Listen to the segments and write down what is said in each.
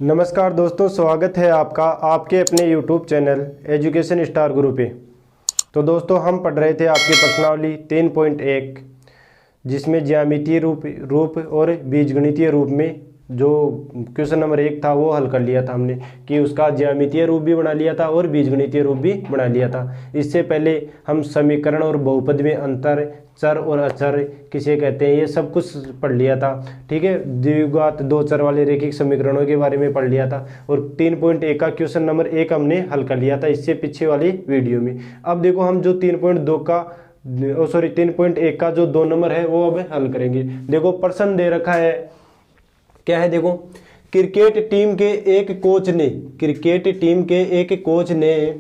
नमस्कार दोस्तों, स्वागत है आपका आपके अपने YouTube चैनल एजुकेशन स्टार गुरु पे। तो दोस्तों, हम पढ़ रहे थे आपकी प्रश्नावली 3.1, जिसमें ज्यामितीय रूप और बीजगणितीय रूप में जो क्वेश्चन नंबर 1 था वो हल कर लिया था हमने कि उसका ज्यामितीय रूप भी बना लिया था और बीजगणितीय रूप भी बना लिया था। इससे पहले हम समीकरण और बहुपद में अंतर, चर और अचर किसे कहते हैं, ये सब कुछ पढ़ लिया था। ठीक है, द्विघात दो चर वाले रैखिक समीकरणों के बारे में पढ़ लिया था और 3.1 का क्वेश्चन नंबर 1 हमने हल कर लिया था इससे पीछे वाली वीडियो में। अब देखो, हम जो 3.1 का जो 2 नंबर है वो अब हल करेंगे। देखो, प्रश्न दे रखा है, क्या है देखो, क्रिकेट टीम के एक कोच ने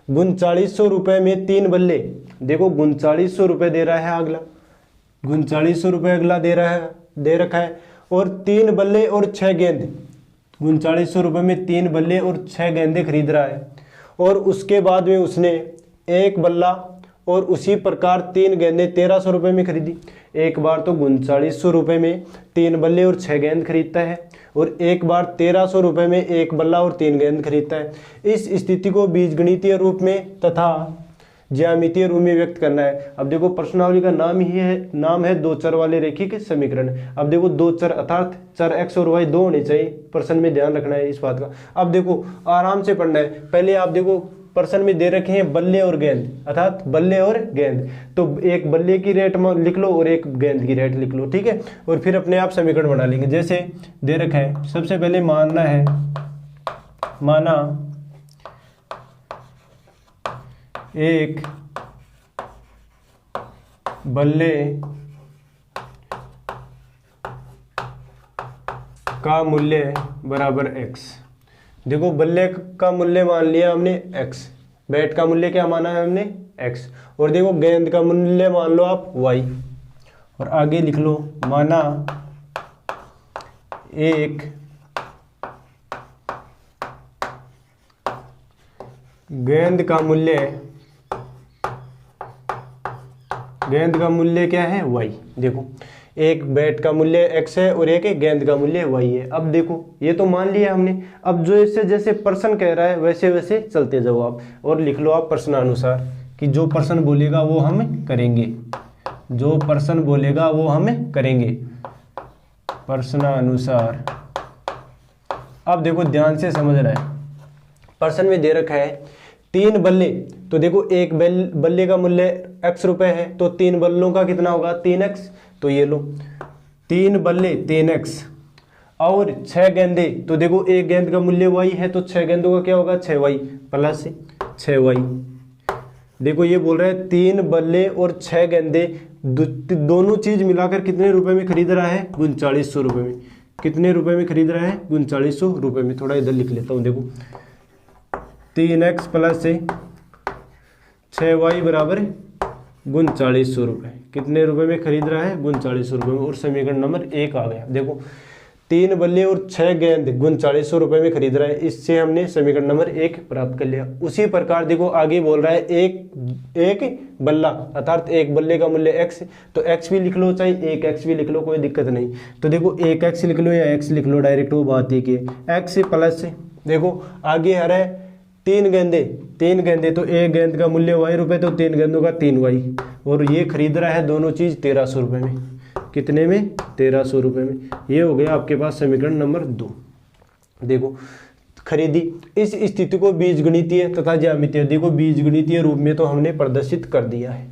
3900 रुपए में 3 बल्ले, देखो 3900 रुपए दे रहा है अगला, 3900 रुपए अगला दे रखा है और 3 बल्ले और 6 गेंद, 3900 रुपए में 3 बल्ले और 6 गेंदे खरीद रहा है और उसके बाद में उसने एक बल्ला और उसी प्रकार 3 गेंदें 1300 रुपए में खरीदी। एक बार तो 3900 रुपए में 3 बल्ले और 6 गेंद खरीदता है और एक बार 1300 रुपए में 1 बल्ला और 3 गेंद खरीदता है। इस स्थिति को बीजगणितीय रूप में तथा ज्यामितीय रूप में व्यक्त करना है। अब देखो, प्रश्नावली का नाम है दो चर वाले रैखिक समीकरण। अब देखो, दो चर अर्थात चर x और y 2 होने चाहिए, प्रश्न में ध्यान रखना है इस बात का। अब देखो, आराम से पढ़ना है। पहले आप देखो, प्रश्न में दे रखे हैं बल्ले और गेंद, अर्थात बल्ले और गेंद, तो एक बल्ले की रेट लिख लो और एक गेंद की रेट लिख लो। ठीक है, और फिर अपने आप समीकरण बना लेंगे। जैसे दे रखा है, सबसे पहले माना एक बल्ले का मूल्य बराबर x। देखो, बल्ले का मूल्य मान लिया हमने x, बैट का मूल्य क्या माना है हमने x, और देखो गेंद का मूल्य मान लो आप y, और आगे लिख लो माना एक गेंद का मूल्य क्या है y। देखो, एक बैट का मूल्य x है और एक गेंद का मूल्य y है। अब देखो, ये तो मान लिया हमने। अब जो इससे जैसे प्रश्न कह रहा है वैसे वैसे चलते जाओ आप और लिख लो आप प्रश्नानुसार कि जो प्रश्न बोलेगा वो हम करेंगे, जो प्रश्न बोलेगा वो हम करेंगे प्रश्नानुसार। अब देखो, ध्यान से समझना है। प्रश्न में दे रखा है 3 बल्ले, तो देखो एक बल्ले का मूल्य x रुपए है, तो 3 बल्लों का कितना होगा 3x, तो ये लो 3 बल्ले 3x और 6 गेंदे, तो देखो एक गेंद का मूल्य y है तो 6 गेंदों का क्या होगा 6y प्लस 6y। देखो, ये बोल रहा है 3 बल्ले और 6 गेंदे दोनों चीज मिलाकर कितने रुपए में खरीद रहा है 3900 रुपए में। कितने रुपए में खरीद रहा है 3900 रुपए में। थोड़ा इधर लिख लेता हूँ। देखो, 3x प्लस 6y बराबर 3900 रुपये। कितने रुपए में खरीद रहा है 3900 रुपये में, और समीकरण नंबर 1 आ गया। देखो, 3 बल्ले और 6 गेंद 3900 रुपये में खरीद रहा है, इससे हमने समीकरण नंबर 1 प्राप्त कर लिया। उसी प्रकार देखो आगे बोल रहा है एक बल्ला, अर्थात एक बल्ले का मूल्य x, तो x भी लिख लो चाहे 1x भी लिख लो, कोई दिक्कत नहीं। तो देखो 1x लिख लो या x लिख लो, डायरेक्ट वो बात ही की x प्लस, देखो आगे आ रहा है 3 गेंदे, तो एक गेंद का मूल्य y रुपए, तो 3 गेंदों का 3y, और ये खरीद रहा है दोनों चीज 1300 रुपए में। कितने में 1300 रुपए में। ये हो गया आपके पास समीकरण नंबर 2। देखो, खरीदी। इस स्थिति को बीजगणितीय तथा ज्यामितीय, देखो बीजगणितीय रूप में तो हमने प्रदर्शित कर दिया है,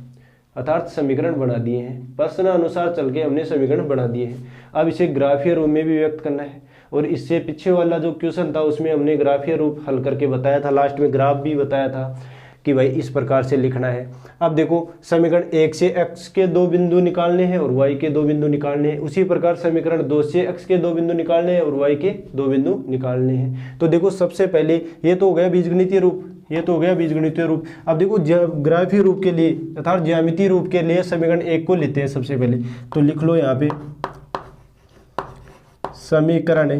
अर्थात समीकरण बना दिए हैं, प्रश्न अनुसार चल के हमने समीकरण बना दिए हैं। अब इसे ग्राफीय रूप में भी व्यक्त करना है, और इससे पीछे वाला जो क्वेश्चन था उसमें हमने ग्राफीय रूप हल करके बताया था, लास्ट में ग्राफ भी बताया था कि भाई इस प्रकार से लिखना है। अब देखो, समीकरण 1 से x के 2 बिंदु निकालने हैं और y के 2 बिंदु निकालने हैं। उसी प्रकार समीकरण 2 से x के 2 बिंदु निकालने हैं और y के 2 बिंदु निकालने हैं। तो देखो, सबसे पहले ये तो हो गया बीजगणितीय रूप, अब देखो ग्राफीय रूप के लिए अर्थात ज्यामितीय रूप के लिए समीकरण 1 को लेते हैं सबसे पहले। तो लिख लो यहाँ पे समीकरण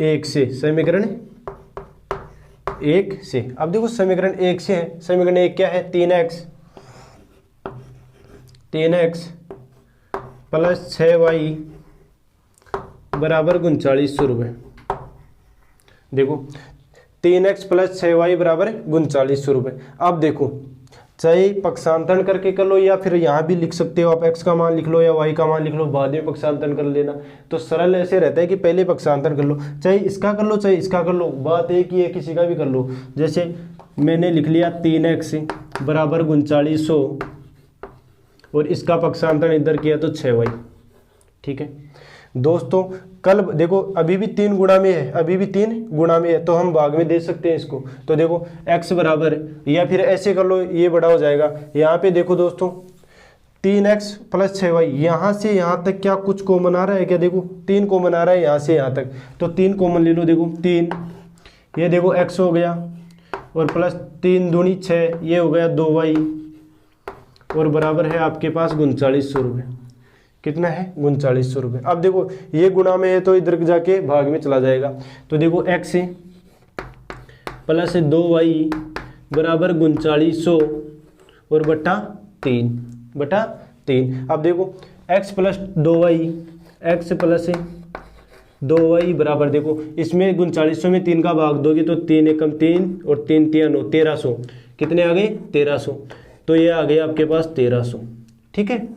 1 से, समीकरण 1 से। अब देखो, समीकरण 1 से है, समीकरण 1 क्या है 3x प्लस 6y बराबर 3900 रुपये। देखो 3x प्लस 6y बराबर 3900 रुपये। अब देखो चाहे पक्षांतरण करके कर लो या फिर यहाँ भी लिख सकते हो आप, x का मान लिख लो या y का मान लिख लो, बाद में पक्षांतरण कर लेना। तो सरल ऐसे रहता है कि पहले पक्षांतरण कर लो, चाहे इसका कर लो चाहे इसका कर लो, बात एक ही है, किसी का भी कर लो। जैसे मैंने लिख लिया 3x बराबर 3900 और इसका पक्षांतरण इधर किया तो 6y। ठीक है दोस्तों, कल देखो अभी भी 3 गुणा में है, अभी भी 3 गुणा में है, तो हम भाग में दे सकते हैं इसको। तो देखो x बराबर, या फिर ऐसे कर लो, ये बड़ा हो जाएगा। यहाँ पे देखो दोस्तों 3x प्लस 6y, यहाँ से यहाँ तक क्या कुछ कॉमन आ रहा है क्या? देखो 3 कॉमन आ रहा है यहाँ से यहाँ तक, तो 3 कॉमन ले लो। देखो 3, ये देखो x हो गया और प्लस 3 दूनी 6, ये हो गया 2y और बराबर है आपके पास 3900 रुपये। कितना है? 3900 रुपये। अब देखो ये गुणा में है तो इधर जाके भाग में चला जाएगा। तो देखो x प्लस 2y बराबर 3900 और बटा 3। अब देखो x plus 2y, x plus 2y बराबर, देखो इसमें 3900 में 3 का भाग दोगे तो 3 एकम 3 और 3 3 9, 1300। कितने आ गए? 1300। तो ये आ गया आपके पास 1300। ठीक है,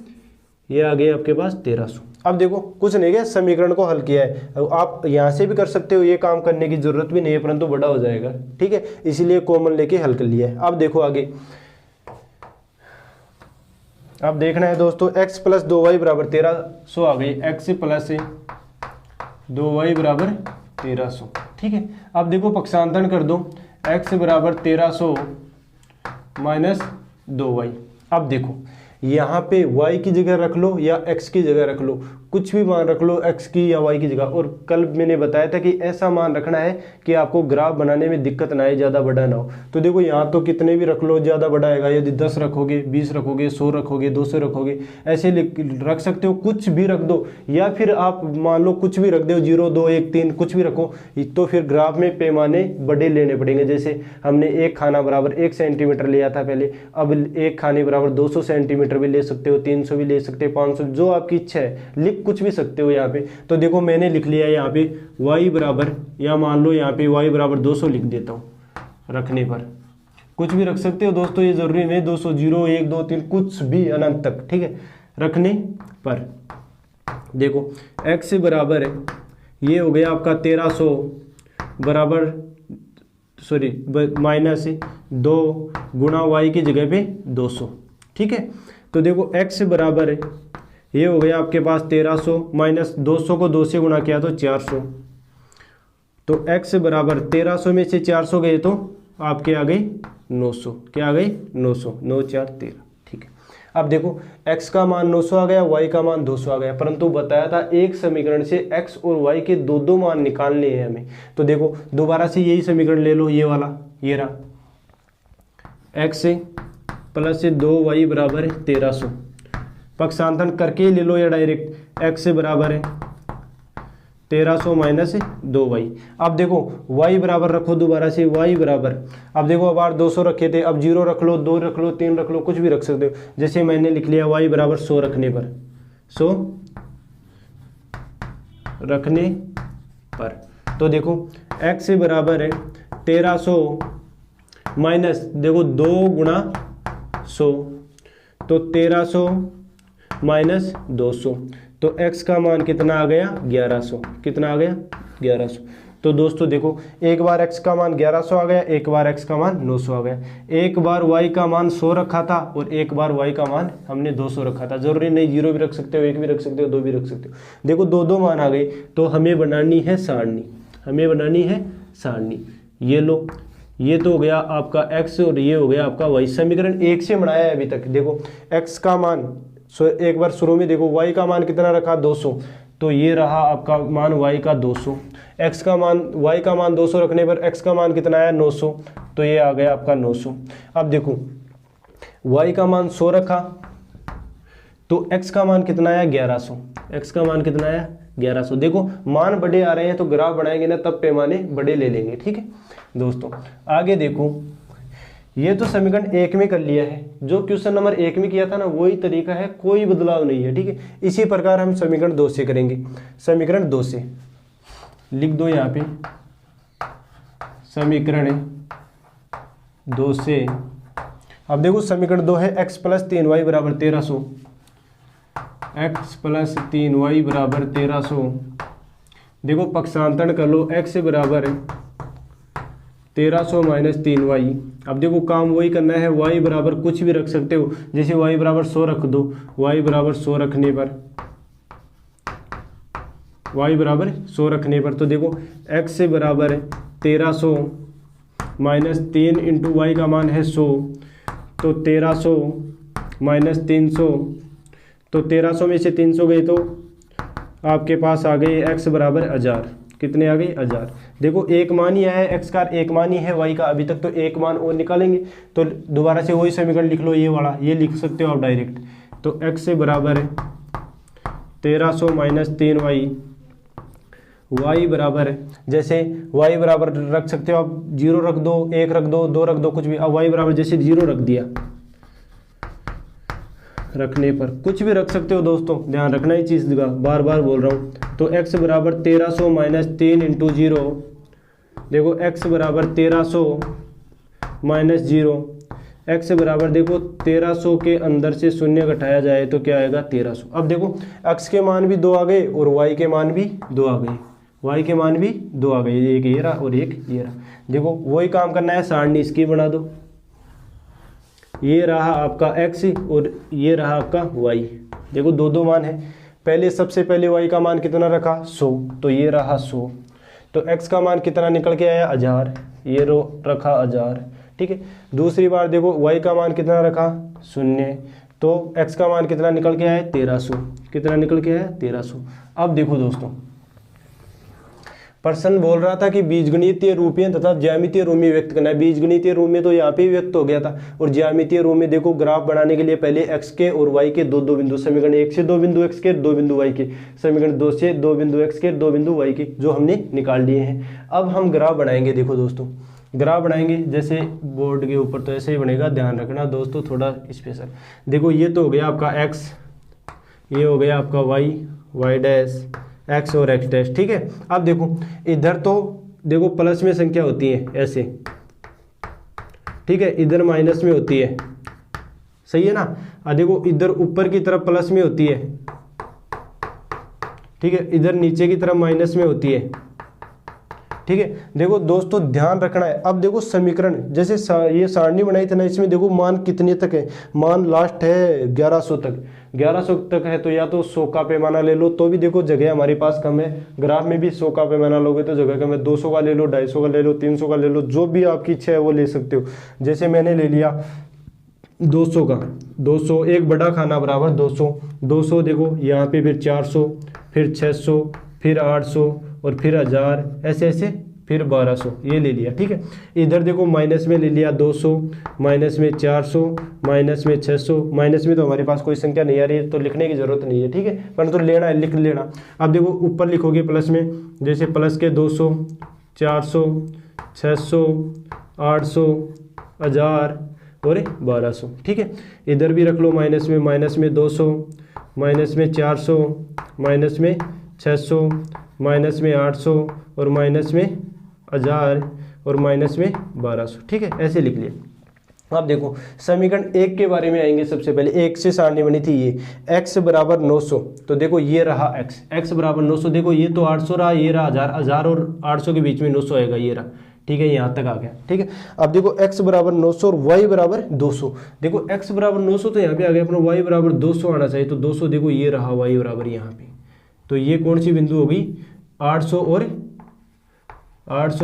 ये आ गया आपके पास 1300। अब देखो कुछ नहीं गया, समीकरण को हल किया है। आप यहाँ से भी कर सकते हो, ये काम करने की जरूरत भी नहीं है, परंतु बड़ा हो जाएगा। ठीक है, इसीलिए कॉमन लेके हल कर लिया है। अब देखो आगे, अब देखना है दोस्तों x प्लस 2y बराबर 1300 आ गई, x प्लस 2y बराबर 1300। ठीक है, अब देखो पक्षांतरण कर दो, x बराबर 1300 माइनस 2y। अब देखो यहाँ पे y की जगह रख लो या x की जगह रख लो, कुछ भी मान रख लो x की या y की जगह। और कल मैंने बताया था कि ऐसा मान रखना है कि आपको ग्राफ बनाने में दिक्कत ना आए, ज़्यादा बड़ा ना हो। तो देखो यहाँ तो कितने भी रख लो ज़्यादा बड़ा आएगा। यदि 10 रखोगे, 20 रखोगे, 100 रखोगे, 200 रखोगे, ऐसे रख सकते हो, कुछ भी रख दो। या फिर आप मान लो कुछ भी रख दो, 0 2 1 3 कुछ भी रखो, तो फिर ग्राफ में पैमाने बड़े लेने पड़ेंगे। जैसे हमने एक खाना बराबर 1 सेंटीमीटर लिया था पहले, अब एक खाने बराबर 200 सेंटीमीटर भी ले सकते हो, 300 भी ले सकते हो, 500, जो आपकी इच्छा है, लिख कुछ भी सकते हो यहाँ पे। तो देखो मैंने लिख लिया यहाँ पे y बराबर, या मान लो यहाँ पे y बराबर 200 लिख देता हूँ। रखने पर कुछ भी रख सकते हो दोस्तों, ये जरूरी नहीं 200, 0 1 2 3 कुछ भी अनंत तक। ठीक है, रखने पर देखो x बराबर है, ये हो गया आपका 1300 बराबर माइनस 2 गुणा y की जगह पे 200। ठीक है, तो देखो x बराबर है, ये हो गया आपके पास 1300 माइनस 200 को 2 से गुणा किया तो 400। तो x बराबर 1300 में से 400 गए तो आपके आ गई 900। क्या आ गई? 900। 9 4 13। ठीक है, अब देखो x का मान 900 आ गया, y का मान 200 आ गया, परंतु बताया था एक समीकरण से x और y के दो मान निकालने हैं हमें। तो देखो दोबारा से यही समीकरण ले लो, ये वाला, ये रहा x प्लस 2y बराबर है 1300। पक्षांतरण करके ले लो या डायरेक्ट, x बराबर है 1300 माइनस 2y। अब देखो y बराबर रखो दोबारा से, y बराबर, अब देखो अब 200 रखे थे, अब 0 रख लो, 2 रख लो, 3 रख लो, कुछ भी रख सकते हो। जैसे मैंने लिख लिया y बराबर 100 रखने पर, 100 रखने पर। तो देखो x बराबर है 1300 माइनस, देखो 2 गुणा 100, तो 1300 माइनस 200, तो x का मान कितना आ गया? 1100। कितना आ गया? 1100। तो दोस्तों देखो एक बार x का मान 1100 आ गया, एक बार x का मान 900 आ गया, एक बार y का मान 100 रखा था और एक बार y का मान हमने 200 रखा था। जरूरी नहीं 0 भी रख सकते हो, 1 भी रख सकते हो, 2 भी रख सकते हो। देखो दो मान आ गए, तो हमें बनानी है सारणी, हमें बनानी है सारणी। ये लो, ये तो हो गया आपका x और ये हो गया आपका y। समीकरण 1 से बनाया है अभी तक। देखो x का मान, एक बार शुरू में देखो y का मान कितना रखा? 200, तो ये रहा आपका मान y का 200। x का मान, y का मान 200 रखने पर x का मान कितना आया? 900, तो ये आ गया आपका 900। अब देखो y का मान 100 रखा, तो x का मान कितना आया? 1100। x का मान कितना आया? 1100। देखो मान बड़े आ रहे हैं तो ग्राफ बनाएंगे ना, तब पैमाने बड़े ले लेंगे। ठीक है दोस्तों, आगे देखो ये तो समीकरण 1 में कर लिया है, जो क्वेश्चन नंबर 1 में किया था ना वही तरीका है, कोई बदलाव नहीं है, ठीक है। इसी प्रकार हम समीकरण 2 से करेंगे। समीकरण 2 से लिख दो यहाँ पे, समीकरण 2 से। अब देखो समीकरण 2 है x + 3y = 1300, x + 3y = 1300। देखो पक्षांतरण कर लो, x = 1300 - 3y। अब देखो काम वही करना है, y बराबर कुछ भी रख सकते हो, जैसे y बराबर 100 रख दो, y बराबर 100 रखने पर, y बराबर 100 रखने पर तो देखो x बराबर 1300 - 3 × y का मान है 100, तो 1300 - 300, तो 1300 में से 300 गए तो आपके पास आ गए x बराबर 1000। कितने आ गए? 1000। देखो एक मान ही आया है, x का एक मान ही है y का, अभी तक तो एक मान और निकालेंगे, तो दोबारा से वही समीकरण लिख लो, ये वाला ये लिख सकते हो आप डायरेक्ट। तो x बराबर 1300 - 3y, y बराबर जैसे y बराबर रख सकते हो आप 0 रख दो, 1 रख दो, 2 रख दो, कुछ भी। अब y बराबर जैसे 0 रख दिया, रखने पर कुछ भी रख सकते हो दोस्तों, ध्यान रखना ही चीज़ का, बार बार बोल रहा हूँ। तो x बराबर 1300 - 3 × 0, देखो x बराबर 1300 - 0, x बराबर देखो 1300 के अंदर से शून्य घटाया जाए तो क्या आएगा? 1300। अब देखो x के मान भी 2 आ गए और y के मान भी 2 आ गए, y के मान भी 2 आ गए, एक ये रहा और एक ये रहा। देखो वही काम करना है, सारणी इसकी बना दो, ये रहा आपका x और ये रहा आपका y। देखो दो दो मान है, पहले सबसे पहले y का मान कितना रखा? 100, तो ये रहा 100, तो x का मान कितना निकल के आया? 1000, ये रो रखा 1000, ठीक है। दूसरी बार देखो y का मान कितना रखा? 0, तो x का मान कितना निकल के आया? 1300। कितना निकल के आया? 1300। अब देखो दोस्तों, प्रश्न बोल रहा था कि बीजगणितीय रूपीय तथा ज्यामितीय रूप में व्यक्त करना है। बीजगणितीय रूप में तो यहाँ पे व्यक्त हो गया था, और ज्यामितीय रूप में देखो ग्राफ बनाने के लिए पहले x के और y के दो दो बिंदु, समीकरण 1 से 2 बिंदु x के, 2 बिंदु y के, समीकरण 2 से 2 बिंदु x के, 2 बिंदु y के, जो हमने निकाल लिए हैं। अब हम ग्राफ बनाएंगे। देखो दोस्तों ग्राफ बनाएंगे, जैसे बोर्ड के ऊपर तो ऐसे ही बनेगा, ध्यान रखना दोस्तों थोड़ा स्पेशल। देखो ये तो हो गया आपका x, ये हो गया आपका y डैश, x और x डैश, ठीक है। अब देखो इधर तो देखो प्लस में संख्या होती है ऐसे, ठीक है, इधर माइनस में होती है, सही है ना। अब देखो इधर ऊपर की तरफ प्लस में होती है, ठीक है, इधर नीचे की तरफ माइनस में होती है, ठीक है। देखो दोस्तों ध्यान रखना है। अब देखो समीकरण जैसे ये सारणी बनाई थी ना, इसमें देखो मान कितने तक है? मान लास्ट है 1100 तक, 1100 तक है, तो या तो 100 का पैमाना ले लो, तो भी देखो जगह हमारे पास कम है। ग्राफ में भी 100 का पैमाना लोगे तो जगह कम है, 200 का ले लो, 250 का ले लो, 300 का ले लो, जो भी आपकी इच्छा है वो ले सकते हो। जैसे मैंने ले लिया 200 का, 200 एक बड़ा खाना बराबर 200, 200 देखो यहाँ पे फिर 400, फिर 600, फिर 800 और फिर 1000, ऐसे ऐसे फिर 1200, ये ले लिया, ठीक है। इधर देखो माइनस में ले लिया 200, माइनस में 400, माइनस में 600, माइनस में तो हमारे पास कोई संख्या नहीं आ रही है तो लिखने की जरूरत नहीं है, ठीक है, परंतु लेना है लिख लेना। अब देखो ऊपर लिखोगे प्लस में, जैसे प्लस के 200, 400, 600, 800, 1000 और 1200, ठीक है। इधर भी रख लो माइनस में 200, माइनस में 400, माइनस में 600, माइनस में 800 और माइनस में 1000 और माइनस में 1200, ठीक है, ऐसे लिख लिया। अब देखो समीकरण 1 के बारे में आएंगे। सबसे पहले 1 से सारणी बनी थी ये, x बराबर 900, तो देखो ये रहा x बराबर 900, देखो ये तो 800 रहा, ये रहा 1000 और 800 के बीच में 900 आएगा, ये रहा, ठीक है, यहाँ तक आ गया, ठीक है। अब देखो x बराबर 900 और y बराबर 200, देखो x बराबर 900 तो यहाँ पे आ गया अपना, y बराबर 200 आना चाहिए, तो 200 देखो ये रहा y बराबर यहाँ पे, तो ये कौन सी बिंदु होगी? 800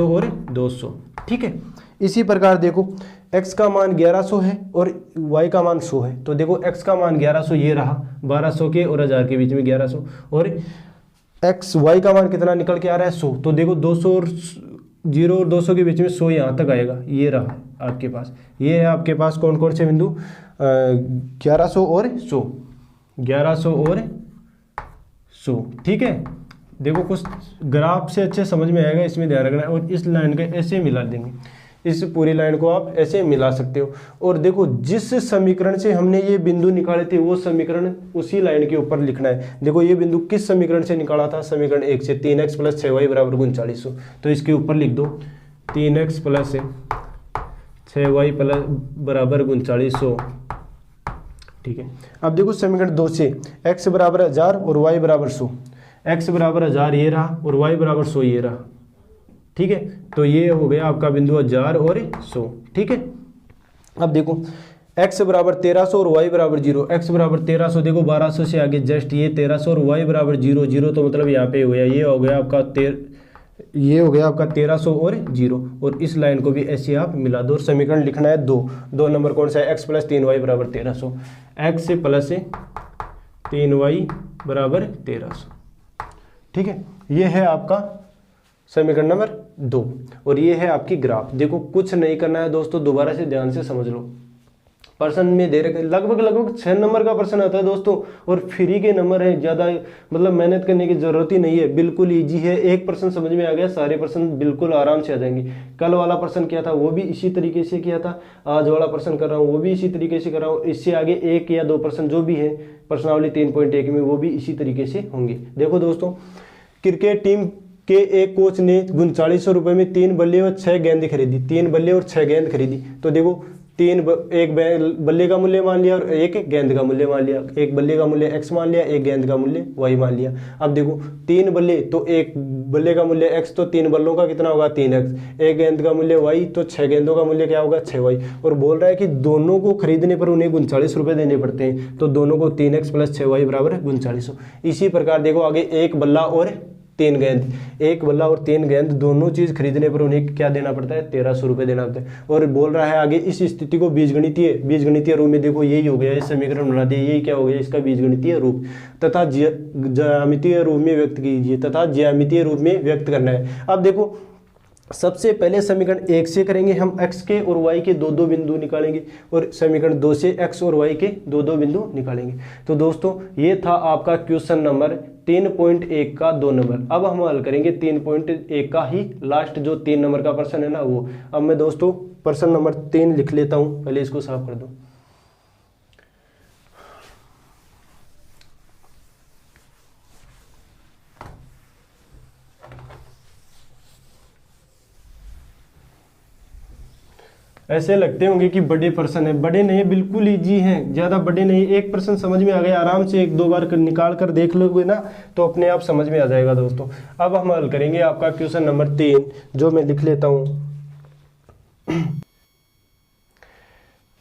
और 200, ठीक है। इसी प्रकार देखो x का मान 1100 है और y का मान 100 है, तो देखो x का मान 1100 ये रहा, 1200 के और 1000 के बीच में 1100, और y का मान कितना निकल के आ रहा है? 100, तो देखो 200 और 0 और 200 के बीच में 100 यहाँ तक आएगा, ये रहा आपके पास। ये है आपके पास कौन कौन से बिंदु? 1100 और 100, 1100 और 100, ठीक है। देखो कुछ ग्राफ से अच्छे समझ में आएगा, इसमें ध्यान रखना है, और इस लाइन के ऐसे मिला देंगे, इस पूरी लाइन को आप ऐसे मिला सकते हो। और देखो जिस समीकरण से हमने ये बिंदु निकाले थे वो समीकरण उसी लाइन के ऊपर लिखना है। देखो ये बिंदु किस समीकरण से निकाला था, समीकरण 1 से, 3x + 6y = 3900। तो इसके ऊपर लिख दो 3x + 6y = 3900। ठीक है। अब देखो समीकरण 2 से x = 1000 और y = 100। x = 1000 ये रहा और y = 100 ये रहा। ठीक है, तो ये हो गया आपका बिंदु 1000 और 100। ठीक है। अब देखो x = 1300 और y = 0। x = 1300, देखो 1200 से आगे जस्ट ये 1300 और y = 0। 0 तो मतलब यहाँ पे हो गया, ये हो गया आपका 1300 और 0। और इस लाइन को भी ऐसे आप मिला दो और समीकरण लिखना है 2 नंबर कौन सा है, x + 3y = 1300। x + 3y = 1300। ठीक है, ये है आपका समीकरण नंबर 2 और ये है आपकी ग्राफ। देखो कुछ नहीं करना है दोस्तों, दोबारा से ध्यान से समझ लो। प्रश्न में दे रखे लगभग 6 नंबर का प्रश्न आता है दोस्तों, और फ्री के नंबर है, ज़्यादा मतलब मेहनत करने की जरूरत ही नहीं है, बिल्कुल ईजी है। एक प्रश्न समझ में आ गया, सारे प्रश्न बिल्कुल आराम से आ जाएंगे। कल वाला प्रश्न किया था वो भी इसी तरीके से किया था, आज वाला प्रश्न कर रहा हूँ वो भी इसी तरीके से कर रहा हूँ। इससे आगे 1 या 2 प्रश्न जो भी है प्रश्नावली 3.1 में वो भी इसी तरीके से होंगे। देखो दोस्तों, क्रिकेट टीम के एक कोच ने 3900 रुपये में 3 बल्ले और 6 गेंद खरीदी। 3 बल्ले और 6 गेंद खरीदी, तो देखो एक बल्ले का मूल्य मान लिया और एक गेंद का मूल्य मान लिया। एक बल्ले का मूल्य x मान लिया, एक गेंद का मूल्य y मान लिया। अब देखो 3 बल्ले तो एक बल्ले का मूल्य x, तो 3 बल्लों का कितना होगा 3x। एक गेंद का मूल्य y, तो 6 गेंदों का मूल्य क्या होगा 6y। और बोल रहा है कि दोनों को खरीदने पर उन्हें 39 रुपये देने पड़ते हैं, तो दोनों को 3x + 6y = 3900। इसी प्रकार देखो आगे एक बल्ला और 3 गेंद, एक बल्ला और 3 गेंद दोनों चीज खरीदने पर उन्हें क्या देना पड़ता है 1300 रुपये देना पड़ता है। और बोल रहा है आगे इस स्थिति को बीजगणितीय रूप में, देखो यही हो गया, इस समीकरण बना दिया, यही क्या हो गया इसका बीजगणितीय रूप, तथा ज्यामितीय रूप में व्यक्त कीजिए, तथा ज्यामितीय रूप में व्यक्त करना है। अब देखो सबसे पहले समीकरण 1 से करेंगे हम, x के और y के 2 बिंदु निकालेंगे, और समीकरण 2 से x और y के 2 बिंदु निकालेंगे। तो दोस्तों ये था आपका क्वेश्चन नंबर 3.1 का 2 नंबर। अब हम हल करेंगे 3.1 का ही लास्ट जो 3 नंबर का प्रश्न है ना वो। अब मैं दोस्तों प्रश्न नंबर 3 लिख लेता हूँ, पहले इसको साफ कर दो। ऐसे लगते होंगे कि बड़े प्रश्न है, बड़े नहीं, बिल्कुल इजी हैं, ज़्यादा बड़े नहीं। एक प्रश्न समझ में आ गया, आराम से 1-2 बार निकाल कर देख लोगे ना तो अपने आप समझ में आ जाएगा दोस्तों। अब हम हल करेंगे आपका क्वेश्चन नंबर 3, जो मैं लिख लेता हूँ।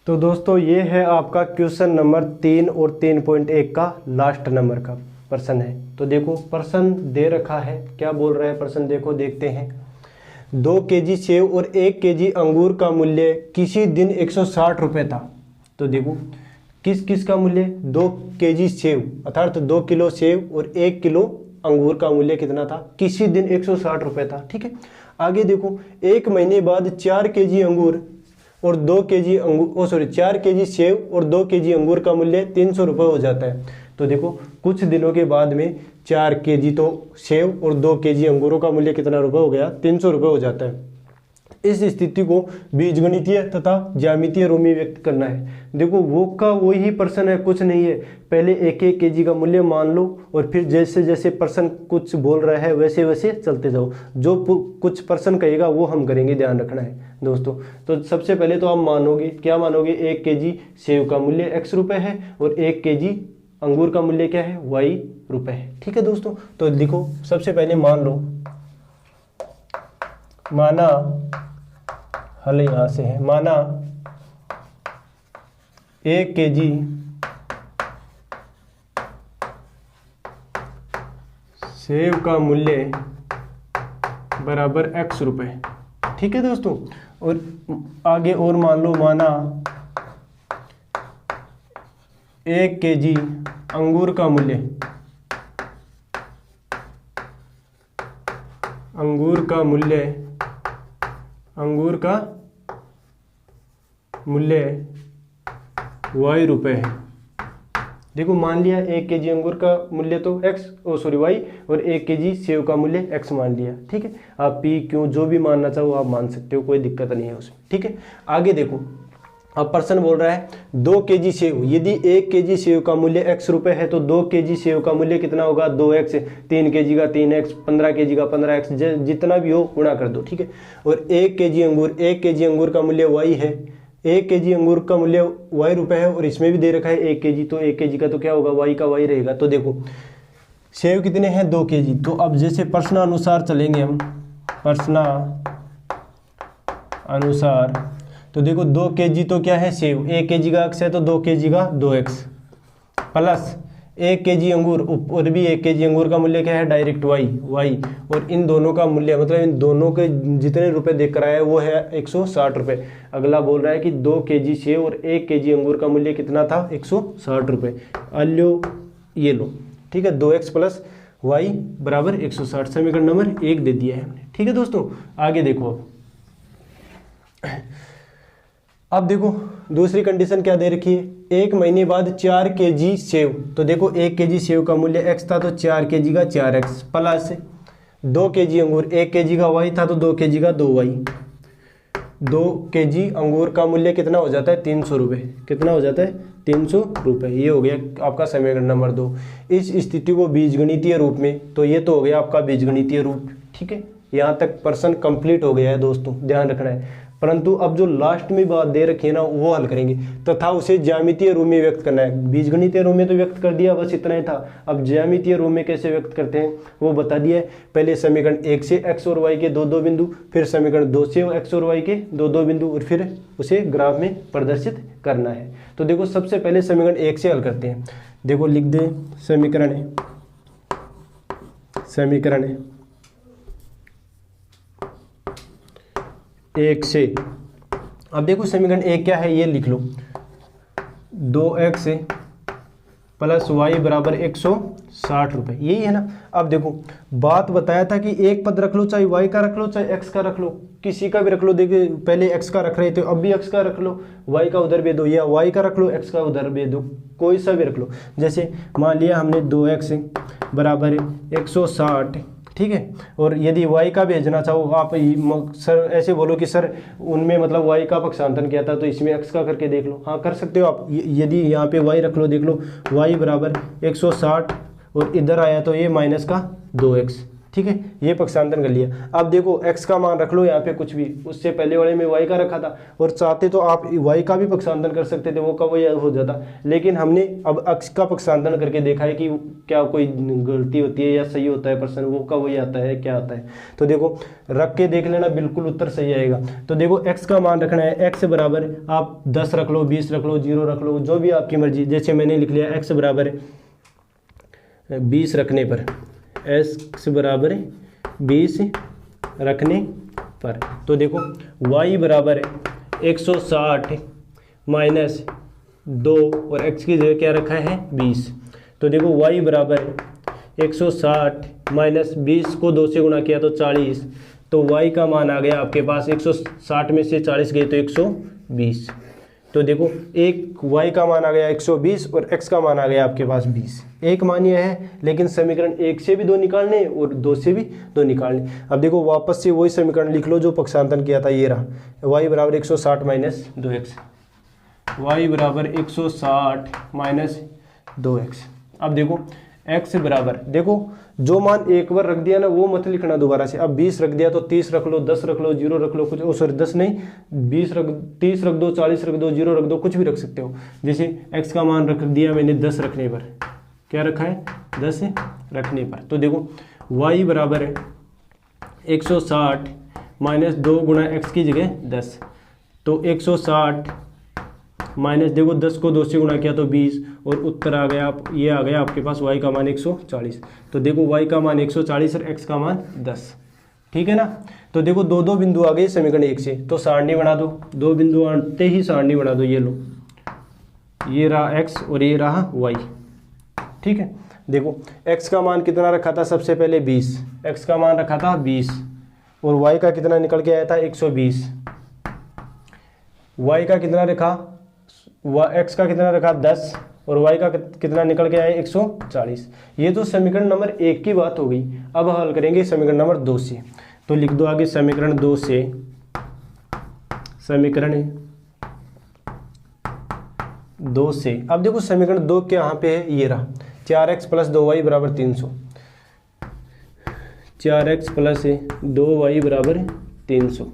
तो दोस्तों ये है आपका क्वेश्चन नंबर 3 और 3.1 का लास्ट नंबर का प्रश्न है। तो देखो प्रश्न दे रखा है, क्या बोल रहा है प्रश्न, देखो देखते हैं। 2 केजी सेव और 1 केजी अंगूर का मूल्य किसी दिन 160 रुपये था। तो देखो किस किस का मूल्य, 2 केजी सेव अर्थात 2 किलो सेव और 1 किलो अंगूर का मूल्य कितना था, किसी दिन 160 रुपये था। ठीक है, आगे देखो 1 महीने बाद 4 केजी अंगूर और 2 केजी अंगूर 4 केजी सेव और 2 केजी अंगूर का मूल्य 300 रुपये हो जाता है। तो देखो कुछ दिनों के बाद में 4 केजी तो सेव और 2 केजी अंगूरों का मूल्य कितना रुपये हो गया, 300 रुपये हो जाता है। इस स्थिति को बीजगणितीय तथा ज्यामितीय रूप में व्यक्त करना है। देखो वो का वही प्रश्न है, कुछ नहीं है। पहले 1-1 केजी का मूल्य मान लो और फिर जैसे जैसे प्रश्न कुछ बोल रहा है वैसे वैसे चलते जाओ। जो कुछ प्रश्न कहेगा वो हम करेंगे, ध्यान रखना है दोस्तों। तो सबसे पहले तो आप मानोगे, क्या मानोगे, 1 केजी सेव का मूल्य x रुपये है और 1 केजी अंगूर का मूल्य क्या है, y रुपये है। ठीक है दोस्तों, तो लिखो सबसे पहले मान लो, माना हल यहाँ से है, माना 1 केजी सेव का मूल्य बराबर x रुपये। ठीक है दोस्तों, और आगे और मान लो, माना 1 केजी अंगूर का मूल्य, अंगूर का मूल्य y रुपये है। देखो मान लिया 1 kg अंगूर का मूल्य तो y और 1 kg सेव का मूल्य x मान लिया, ठीक है। आप p q जो भी मानना चाहो आप मान सकते हो, कोई दिक्कत नहीं है उसमें, ठीक है। आगे देखो, अब प्रश्न बोल रहा है 2 kg सेव, यदि 1 kg सेव का मूल्य x रुपए है तो 2 kg सेव का मूल्य कितना होगा 2x, 3 kg का 3x, 15 kg का 15x, जितना भी हो गुणा कर दो, ठीक है। और 1 kg अंगूर का मूल्य y है, 1 kg अंगूर का मूल्य y रुपए है और इसमें भी दे रखा है 1 kg, तो 1 kg का तो क्या होगा y का y रहेगा। तो देखो सेव कितने हैं 2 kg, तो अब जैसे प्रश्नानुसार चलेंगे हम, प्रश्नानुसार, तो देखो 2 kg तो क्या है सेव, 1 kg का x है तो 2 kg का 2x प्लस 1 kg अंगूर और भी 1 kg अंगूर का मूल्य क्या है डायरेक्ट y, और इन दोनों का मूल्य मतलब इन दोनों के जितने रुपए देख कर आया है वो है 160 रुपये। अगला बोल रहा है कि 2 kg सेव और 1 kg अंगूर का मूल्य कितना था 160 रुपये। अल्यो ये लो, ठीक है, 2x प्लस y बराबर 160, समीकरण नंबर 1 दे दिया है हमने, ठीक है दोस्तों। आगे देखो, अब देखो दूसरी कंडीशन क्या दे रखी है, 1 महीने बाद 4 kg सेव, तो देखो 1 kg सेव का मूल्य x था तो 4 kg का 4x प्लस 2 kg अंगूर, 1 kg का y था तो 2 kg का 2y, 2 kg अंगूर का मूल्य कितना हो जाता है 300 रुपये, कितना हो जाता है 300 रुपये। ये हो गया आपका समीकरण नंबर 2। इस स्थिति को बीजगणितीय रूप में, तो ये तो हो गया आपका बीजगणितीय रूप, ठीक है। यहाँ तक प्रश्न कंप्लीट हो गया है दोस्तों, ध्यान रखना है। परंतु अब जो लास्ट में बात दे रखी है ना वो हल करेंगे, तथा उसे ज्यामितीय रूप में व्यक्त करना है। बीजगणितीय रूप में तो व्यक्त कर दिया, बस इतना ही था। अब ज्यामितीय रूप में कैसे व्यक्त करते हैं वो बता दिया है। पहले समीकरण 1 से x और y के 2 बिंदु, फिर समीकरण 2 से x और y के 2 बिंदु, और फिर उसे ग्राफ में प्रदर्शित करना है। तो देखो सबसे पहले समीकरण 1 से हल करते हैं। देखो लिख दे समीकरण 1 से। अब देखो समीकरण 1 क्या है ये लिख लो, 2x प्लस y बराबर 160 रुपये, यही है ना। अब देखो बात बताया था कि एक पद रख लो, चाहे y का रख लो चाहे x का रख लो, किसी का भी रख लो। देखिए पहले x का रख रहे थे, अब भी x का रख लो, y का उधर भेज दो, या y का रख लो x का उधर भेज दो, कोई सा भी रख लो। जैसे मान लिया हमने 2x बराबर 160, ठीक है। और यदि y का भेजना चाहो आप सर ऐसे बोलो कि सर उनमें मतलब y का पक्षांतरण किया था तो इसमें x का करके देख लो, हाँ कर सकते हो आप। यदि यहाँ पे y रख लो, देख लो y बराबर 160 और इधर आया तो ये माइनस का 2x, ठीक है, ये पक्षांतरण कर लिया। अब देखो x का मान रख लो यहाँ पे कुछ भी, उससे पहले वाले में y का रखा था, और चाहते तो आप y का भी पक्षांतरण कर सकते थे, वो का वही हो जाता। लेकिन हमने अब x का पक्षांतरण करके देखा है कि क्या कोई गलती होती है या सही होता है प्रश्न, वो का वही आता है क्या आता है। तो देखो रख के देख लेना, बिल्कुल उत्तर सही आएगा। तो देखो x का मान रखना है, x बराबर आप 10 रख लो, 20 रख लो, 0 रख लो, जो भी आपकी मर्जी। जैसे मैंने लिख लिया x बराबर 20 रखने पर, x बराबर 20 रखने पर, तो देखो y बराबर 160 माइनस 2 और x की जगह क्या रखा है 20। तो देखो y बराबर 160 माइनस 20 को 2 से गुणा किया तो 40, तो y का मान आ गया आपके पास 160 में से 40 गए तो 120। तो देखो एक y का मान आ गया 120 और x का मान आ गया आपके पास 20। एक मान ये है, लेकिन समीकरण 1 से भी 2 निकालने और 2 से भी 2 निकालने। अब देखो वापस से वही समीकरण लिख लो जो पक्षांतरण किया था, ये रहा y बराबर 160 माइनस 2x, y बराबर 160 माइनस 2x। अब देखो x बराबर, देखो जो मान एक बार रख दिया ना वो मत लिखना दोबारा से। अब 20 रख दिया तो 30 रख लो, 10 रख लो, 0 रख लो, कुछ सॉरी 10 नहीं 20 रख, 30 रख दो, 40 रख दो, 0 रख दो, कुछ भी रख सकते हो। जैसे x का मान रख दिया मैंने 10 रखने पर, क्या रखा है 10 रखने पर। तो देखो y बराबर है 160 माइनस 2 गुणा x की जगह 10, तो 160 माइनस देखो 10 को 2 से गुणा किया तो 20, और उत्तर आ गया ये आ गया आपके पास y का मान 140। तो देखो y का मान 140 और x का मान 10, ठीक है ना। तो देखो 2 बिंदु आ गए समीकरण 1 से, तो सारणी बना दो। 2 बिंदु आते ही सारणी बना दो, ये लो, ये रहा x और ये रहा y, ठीक है। देखो x का मान कितना रखा था सबसे पहले 20, x का मान रखा था 20 और y का कितना निकल के आया था 120। y का कितना रखा, x का कितना रखा 10 और y का कितना निकल के आया 140। ये तो समीकरण नंबर 1 की बात हो गई। अब हल करेंगे समीकरण नंबर 2 से। तो लिख दो आगे समीकरण 2 से, समीकरण 2 से। अब देखो समीकरण 2 के यहाँ पे है, ये रहा 4x + 2y = 300। 4x + 2y = 300।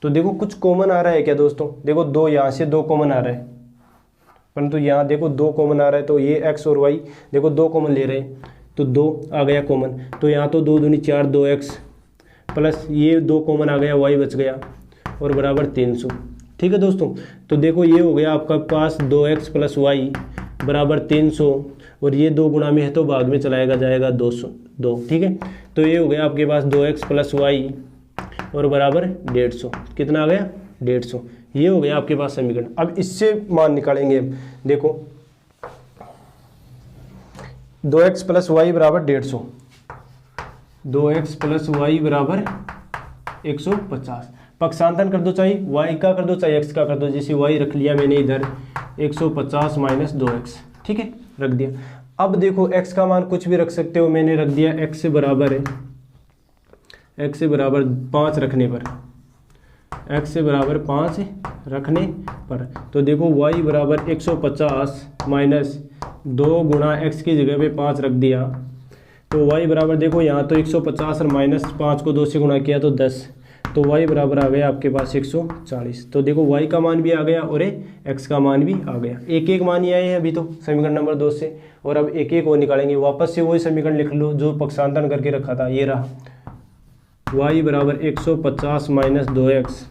तो देखो कुछ कॉमन आ रहा है क्या दोस्तों? देखो 2 यहाँ से 2 कॉमन आ रहा है, परंतु यहाँ देखो 2 कॉमन आ रहा है, तो ये x और y देखो 2 कॉमन ले रहे हैं तो 2 आ गया कॉमन। तो यहाँ तो 2 दूनी 4, 2x प्लस ये 2 कॉमन आ गया, y बच गया और बराबर 300। ठीक है दोस्तों, तो देखो ये हो गया आपका पास 2x + y = 300 और ये 2 गुणा में है तो भाग में चलाएगा जाएगा 200। ठीक है, तो ये हो गया आपके पास 2x + y और बराबर 150। कितना आ गया? 150। ये हो गया आपके पास समीकरण। अब इससे मान निकालेंगे। देखो 2x + y = 150, 2x + y = 150। पक्षांतरण कर दो, चाहे y का कर दो चाहे x का कर दो। जैसे y रख लिया मैंने इधर 150 - 2x। ठीक है, रख दिया। अब देखो x का मान कुछ भी रख सकते हो, मैंने रख दिया x से बराबर है, x से बराबर 5 रखने पर, x से बराबर 5 रखने पर। तो देखो y = 150 - 2 गुणा x की जगह पे 5 रख दिया। तो y बराबर देखो यहाँ तो 150 और -5 को 2 से गुणा किया तो 10। तो y बराबर आ गया आपके पास 140। तो देखो y का मान भी आ गया और x का मान भी आ गया। एक एक मान ही आए हैं अभी तो समीकरण नंबर 2 से, और अब एक एक और निकालेंगे। वापस से वही समीकरण लिख लो जो पक्षांतरण करके रखा था, ये रहा y = 150 - 2x।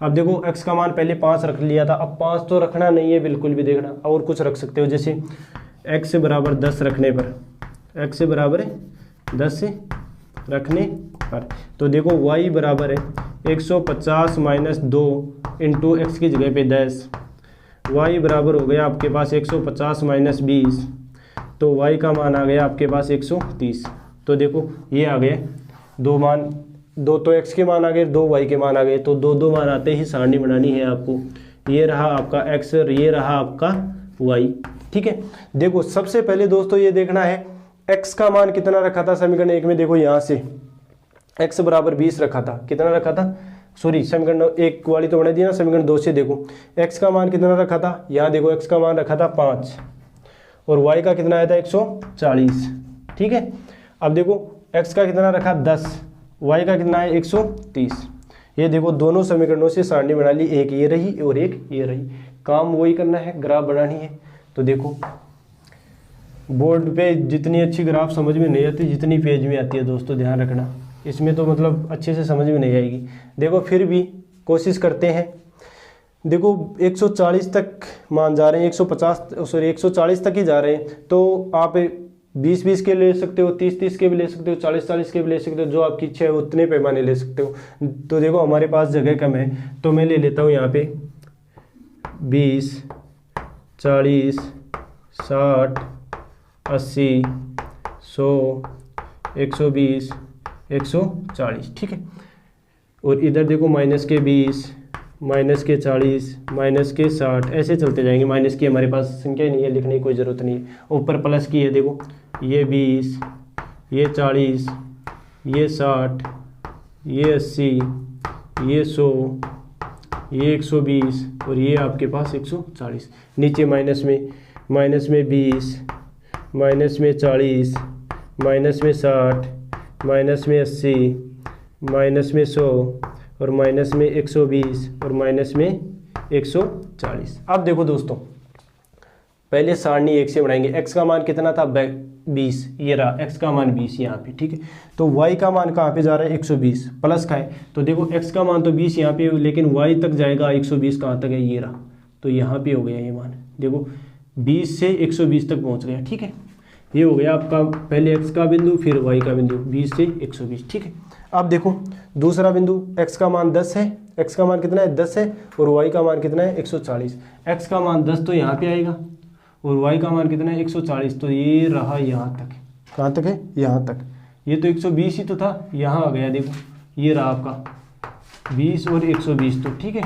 अब देखो x का मान पहले 5 रख लिया था, अब 5 तो रखना नहीं है बिल्कुल भी, देखना और कुछ रख सकते हो। जैसे x से बराबर 10 रखने पर, x से बराबर 10 रखने पर, तो देखो y बराबर है 150 - 2 इंटू x की जगह पे 10। y बराबर हो गया आपके पास 150 - 20, तो y का मान आ गया आपके पास 130। तो देखो ये आ गए 2 मान, 2 तो x के मान आ गए, 2 y के मान आ गए। तो 2 मान आते ही सारणी बनानी है आपको। ये रहा आपका x और ये रहा आपका y। ठीक है, देखो सबसे पहले दोस्तों ये देखना है x का मान कितना रखा था समीकरण 1 में। देखो यहाँ से x बराबर 20 रखा था। कितना रखा था? सॉरी, समीकरण 1 वाली तो बना दी ना, समीकरण 2 से देखो x का मान कितना रखा था। यहाँ देखो x का मान रखा था 5 और y का कितना आया था 140। ठीक है, अब देखो x का कितना रखा 10, y का कितना है 130। ये देखो दोनों समीकरणों से सारणी बना ली, एक ये रही और एक ये रही। काम वही करना है, ग्राफ बनानी है। तो देखो बोर्ड पे जितनी अच्छी ग्राफ समझ में नहीं आती जितनी पेज में आती है दोस्तों, ध्यान रखना। इसमें तो मतलब अच्छे से समझ में नहीं आएगी। देखो फिर भी कोशिश करते हैं। देखो 140 तक मान जा रहे हैं, 140 तक ही जा रहे हैं। तो आप 20-20 के ले सकते हो, 30-30 के भी ले सकते हो, 40-40 के भी ले सकते हो, जो आपकी इच्छा है उतने पैमाने ले सकते हो। तो देखो हमारे पास जगह कम है तो मैं ले लेता हूँ यहाँ पे 20, 40, 60, 80, 100, 120, 140। ठीक है, और इधर देखो -20, -40, -60, ऐसे चलते जाएंगे। माइनस की हमारे पास संख्या ही नहीं है, लिखने की कोई ज़रूरत नहीं है। ऊपर प्लस की है, देखो ये 20, ये 40, ये 60, ये 80, ये 100, ये 120 और ये आपके पास 140। नीचे माइनस में 20, माइनस में 40, माइनस में 60, माइनस में 80, माइनस में 100 और माइनस में 120 और माइनस में 140। अब देखो दोस्तों पहले सारणी 1 से बनाएंगे। x का मान कितना था 20, ये रहा x का मान 20 यहाँ पे। ठीक है, तो y का मान कहाँ पे जा रहा है 120, प्लस का है। तो देखो x का मान तो 20 यहाँ पे, लेकिन y तक जाएगा 120 कहाँ तक है, ये रहा। तो यहाँ पे हो गया ये मान, देखो 20 से 120 तक पहुँच गया। ठीक है, ये हो गया आपका पहले x का बिंदु फिर y का बिंदु 20 से 120। ठीक है, अब देखो दूसरा बिंदु x का मान 10 है, x का मान कितना है 10 है और y का मान कितना है 140। x का मान 10 तो यहाँ पे आएगा और y का मान कितना है 140, तो ये रहा यहाँ तक। कहाँ तक है? यहाँ तक। ये तो 120 ही तो था, यहाँ आ गया। देखो ये रहा आपका 20 और 120 तो ठीक है,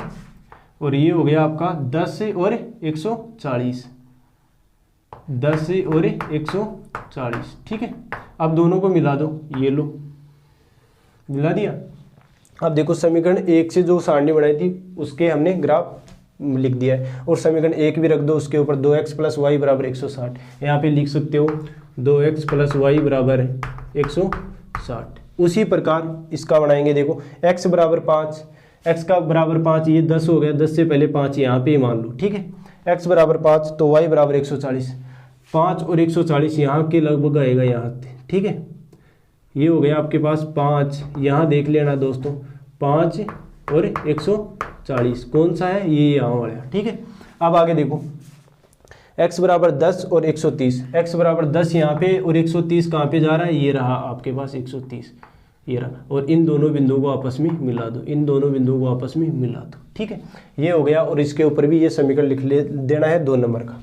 और ये हो गया आपका 10 और 140। 10 और 140, ठीक है। अब दोनों को मिला दो, ये लो मिला दिया। अब देखो समीकरण 1 से जो सारणी बनाई थी उसके हमने ग्राफ लिख दिया है, और समीकरण 1 भी रख दो उसके ऊपर, 2x + y = 160। यहाँ पे लिख सकते हो 2x + y = 160। उसी प्रकार इसका बनाएंगे, देखो x = 5, x का बराबर 5, ये 10 हो गया, 10 से पहले 5 यहाँ पे मान लो, ठीक है। x = 5 तो y = 140, 5 और 140 यहाँ के लगभग आएगा यहाँ, ठीक है। ये हो गया आपके पास 5, यहाँ देख लेना दोस्तों, 5 और 140 कौन सा है, ये यहाँ वाला, ठीक है। अब आगे देखो x = 10 और 130, x = 10 यहाँ पे और 130 कहाँ पे जा रहा है, ये रहा आपके पास 130, ये रहा। और इन दोनों बिंदुओं को आपस में मिला दो, इन दोनों बिंदुओं को आपस में मिला दो, ठीक है। ये हो गया, और इसके ऊपर भी ये समीकरण लिख देना है 2 नंबर का।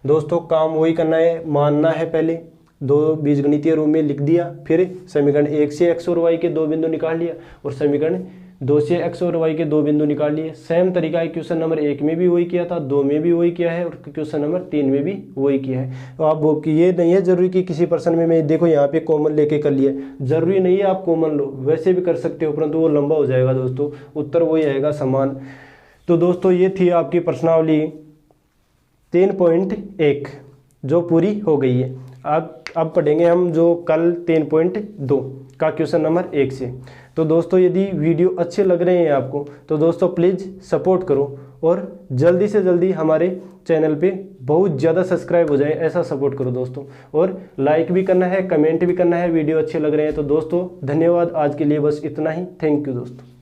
दोस्तों काम वही करना है, मानना है, पहले 2 बीजगणितीय रूप में लिख दिया, फिर समीकरण 1 से x और y के 2 बिंदु निकाल लिया, और समीकरण 2 से x और y के 2 बिंदु निकाल लिए। सेम तरीका है, क्वेश्चन नंबर 1 में भी वही किया था, 2 में भी वही किया है, और क्वेश्चन नंबर 3 में भी वही किया है। तो आप वो ये नहीं है जरूरी कि किसी प्रश्न में मैं देखो यहाँ पे कॉमन लेके कर लिया, जरूरी नहीं है आप कॉमन लो, वैसे भी कर सकते हो, परंतु वो लंबा हो जाएगा दोस्तों, उत्तर वही आएगा समान। तो दोस्तों ये थी आपकी प्रश्नावली 3.1 जो पूरी हो गई है। अब पढ़ेंगे हम जो कल 3.2 का क्वेश्चन नंबर 1 से। तो दोस्तों यदि वीडियो अच्छे लग रहे हैं आपको तो दोस्तों प्लीज़ सपोर्ट करो, और जल्दी से जल्दी हमारे चैनल पे बहुत ज़्यादा सब्सक्राइब हो जाए, ऐसा सपोर्ट करो दोस्तों। और लाइक भी करना है, कमेंट भी करना है, वीडियो अच्छे लग रहे हैं तो। दोस्तों धन्यवाद, आज के लिए बस इतना ही। थैंक यू दोस्तों।